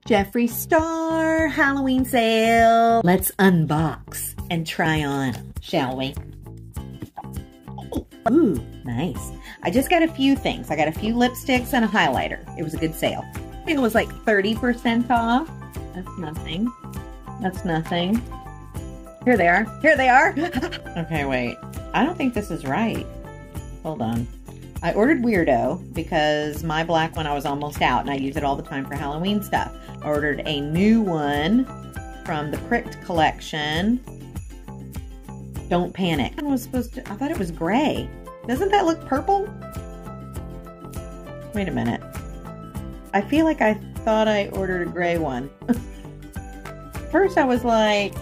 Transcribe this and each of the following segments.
Jeffree Star Halloween sale. Let's unbox and try on, shall we? Ooh, nice. I just got a few things. I got a few lipsticks and a highlighter. It was a good sale. I think it was like 30% off. That's nothing. That's nothing. Here they are. Here they are. Okay, wait. I don't think this is right. Hold on. I ordered Weirdo because my black one I was almost out and I use it all the time for Halloween stuff. I ordered a new one from the Pricked collection. Don't Panic. I thought it was gray. Doesn't that look purple? Wait a minute. I feel like I thought I ordered a gray one. First I was like,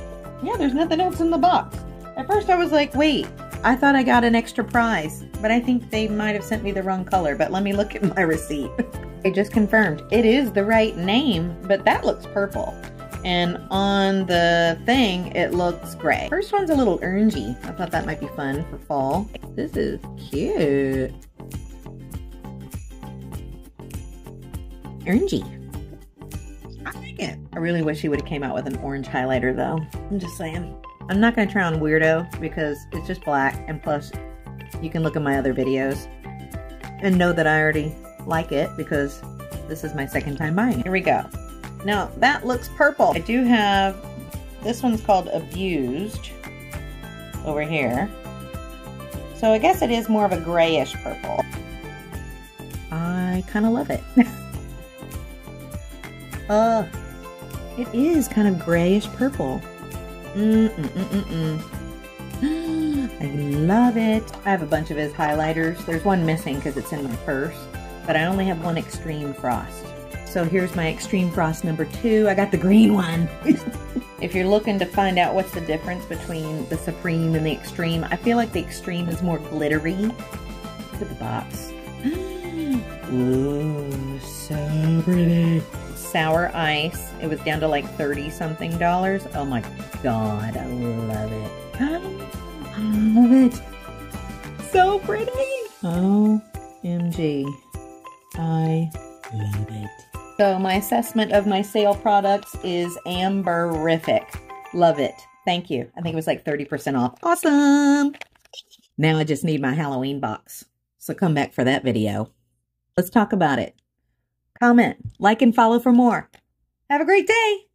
yeah, there's nothing else in the box. At first I was like, wait, I thought I got an extra prize, but I think they might have sent me the wrong color, but let me look at my receipt. I just confirmed it is the right name, but that looks purple. And on the thing, it looks gray. First one's a little orangey. I thought that might be fun for fall. This is cute. Orangey. I like it. I really wish he would have came out with an orange highlighter though. I'm just saying. I'm not going to try on Weirdo because it's just black, and plus you can look at my other videos and know that I already like it because this is my second time buying it. Here we go. Now that looks purple. I do have, this one's called Abused over here. So I guess it is more of a grayish purple. I kind of love it. It is kind of grayish purple. I love it. I have a bunch of his highlighters. There's one missing because it's in my purse, but I only have one Extreme Frost. So here's my Extreme Frost number 2. I got the green one. If you're looking to find out what's the difference between the Supreme and the Extreme, I feel like the Extreme is more glittery. Look at the box. Ooh, so pretty. Sour Ice. It was down to like $30-something. Oh my god, I love it. I love it. So pretty. OMG. I love it. So my assessment of my sale products is Amberrific. Love it. Thank you. I think it was like 30% off. Awesome. Now I just need my Halloween box. So come back for that video. Let's talk about it. Comment, like, and follow for more. Have a great day.